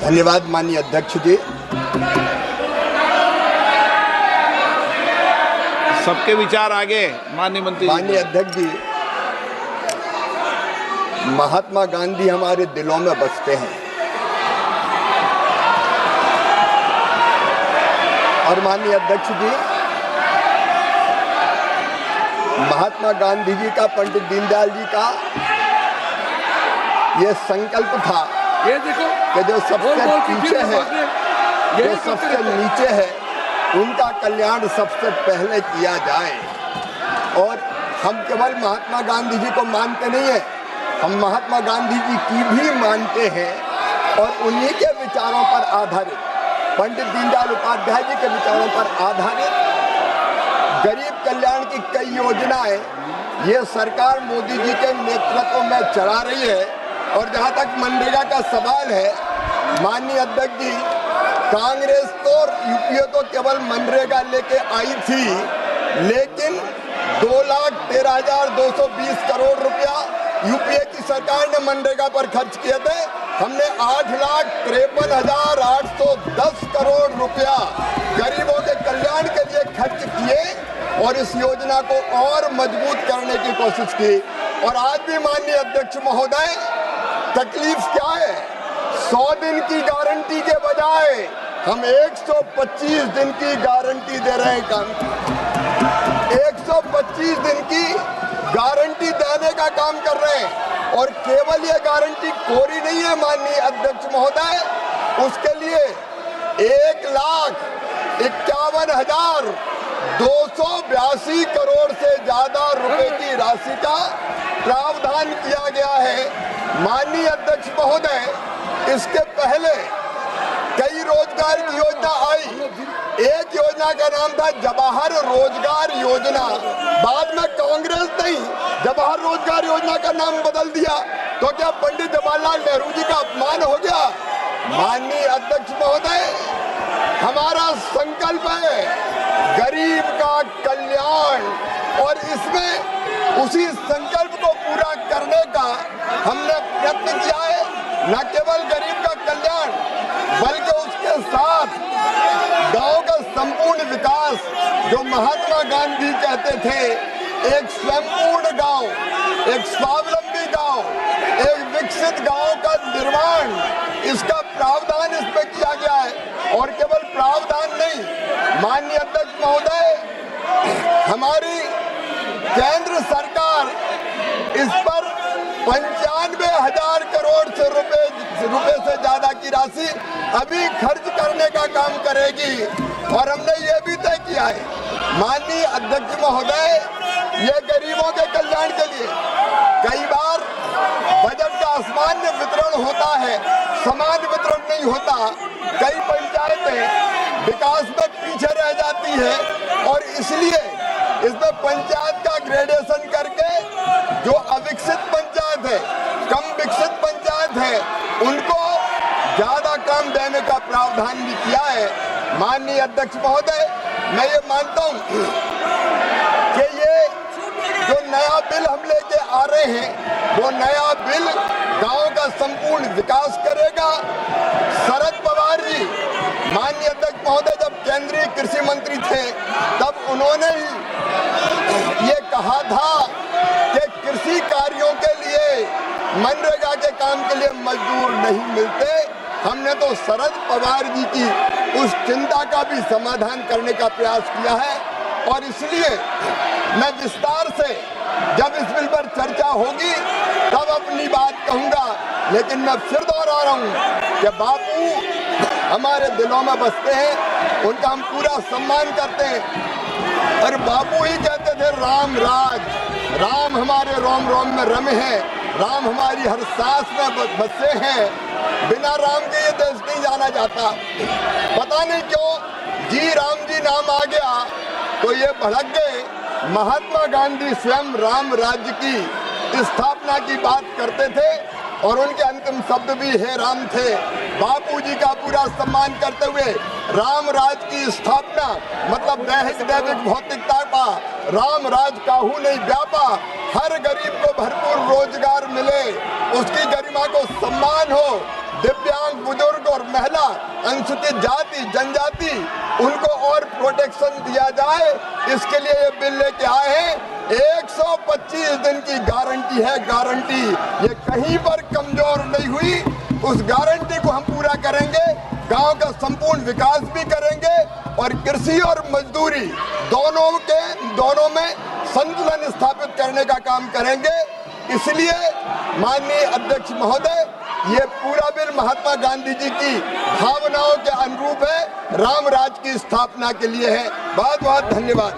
धन्यवाद माननीय अध्यक्ष जी। सबके विचार आगे माननीय मंत्री। माननीय अध्यक्ष जी, महात्मा गांधी हमारे दिलों में बसते हैं और माननीय अध्यक्ष जी, महात्मा गांधी जी का, पंडित दीनदयाल जी का ये संकल्प था, ये देखो कि जो सबसे पीछे है, जो सबसे नीचे है, उनका कल्याण सबसे पहले किया जाए। और हम केवल महात्मा गांधी जी को मानते नहीं हैं, हम महात्मा गांधी जी की भी मानते हैं और उन्हीं के विचारों पर आधारित, पंडित दीनदयाल उपाध्याय जी के विचारों पर आधारित गरीब कल्याण की कई योजनाएं ये सरकार मोदी जी के नेतृत्व में चला रही है। और जहां तक मनरेगा का सवाल है, माननीय अध्यक्ष जी, कांग्रेस तो यूपीए तो केवल मनरेगा लेके आई थी, लेकिन 2,13,220 करोड़ रुपया यूपीए की सरकार ने मनरेगा पर खर्च किए थे। हमने 8,53,810 करोड़ रुपया गरीबों के कल्याण के लिए खर्च किए और इस योजना को और मजबूत करने की कोशिश की। और आज भी माननीय अध्यक्ष महोदय, तकलीफ क्या है? 100 दिन की गारंटी के बजाय हम 125 दिन की गारंटी दे रहे हैं। 125 दिन की गारंटी देने का काम कर रहे हैं और केवल ये गारंटी कोरी नहीं है माननीय अध्यक्ष महोदय, उसके लिए 1,51,282 करोड़ से ज्यादा रुपए की राशि का प्रावधान किया गया है। माननीय अध्यक्ष महोदय, इसके पहले कई रोजगार की योजना आई। एक योजना का नाम था जवाहर रोजगार योजना, बाद में कांग्रेस ने जवाहर रोजगार योजना का नाम बदल दिया। तो क्या पंडित जवाहरलाल नेहरू जी का अपमान हो गया? माननीय अध्यक्ष महोदय, हमारा संकल्प है गरीब का कल्याण और इसमें उसी संकल्प को पूरा करने का हमने प्रयत्न किया है। न केवल गरीब का कल्याण, बल्कि उसके साथ गांव का संपूर्ण विकास, जो महात्मा गांधी कहते थे, एक स्वयंपूर्ण गांव, एक स्वावलंबी गांव, एक विकसित गांव का निर्माण, इसका प्रावधान इसमें किया गया है। और केवल प्रावधान नहीं, माननीय अध्यक्ष महोदय, हमारी केंद्र सरकार इस पर 95,000 करोड़ से रुपए से ज्यादा की राशि अभी खर्च करने का काम करेगी। और हमने ये भी तय किया है माननीय अध्यक्ष महोदय, ये गरीबों के कल्याण के लिए कई बार बजट का असामान्य वितरण होता है, समान वितरण नहीं होता। कई पंचायतें विकास में पीछे रह जाती है और इसलिए इसमें पंचायत का ग्रेडेशन करके जो अविकसित पंचायत है, कम विकसित पंचायत है, उनको ज्यादा काम देने का प्रावधान भी किया है। माननीय अध्यक्ष महोदय, मैं ये मानता हूं कि ये जो नया बिल हम लेके आ रहे हैं, वो नया बिल गांव का संपूर्ण विकास करेगा। शरद पवार जी, माननीय अध्यक्ष महोदय, जब केंद्रीय कृषि मंत्री थे, तब उन्होंने ही ये कहा था कि कृषि कार्यों के लिए, मनरेगा के काम के लिए मजदूर नहीं मिलते। हमने तो शरद पवार जी की उस चिंता का भी समाधान करने का प्रयास किया है। और इसलिए मैं विस्तार से जब इस बिल पर चर्चा होगी तब अपनी बात कहूंगा, लेकिन मैं फिर दोहरा रहा हूं कि बापू हमारे दिलों में बसते हैं, उनका हम पूरा सम्मान करते हैं। और बापू ही कहते थे राम राज, राम हमारे रोम रोम में रमे हैं, राम हमारी हर सांस में बसे हैं, बिना राम के ये देश नहीं जाना जाता। पता नहीं क्यों जी राम जी नाम आ गया तो ये भड़क गए। महात्मा गांधी स्वयं राम राज्य की स्थापना की बात करते थे और उनके अंतिम शब्द भी हे राम थे। बापूजी का पूरा सम्मान करते हुए राम राज की स्थापना मतलब दैहिक दैविक भौतिकता का राम राज काहू नहीं व्यापा, हर गरीब को भरपूर रोजगार मिले, उसकी गरिमा को सम्मान हो, दिव्यांग बुजुर्ग और महिला, अनुसूचित जाति, जनजाति, उनको और प्रोटेक्शन दिया जाए, इसके लिए ये बिल लेके आए हैं। 125 दिन की गारंटी है, गारंटी, ये कहीं पर कमजोर नहीं हुई। उस गारंटी को हम पूरा करेंगे, गांव का संपूर्ण विकास भी करेंगे और कृषि और मजदूरी दोनों में संतुलन स्थापित करने का काम करेंगे। इसलिए माननीय अध्यक्ष महोदय, ये पूरा बिल महात्मा गांधी जी की भावनाओं के अनुरूप है, राम राज की स्थापना के लिए है। बहुत बहुत धन्यवाद।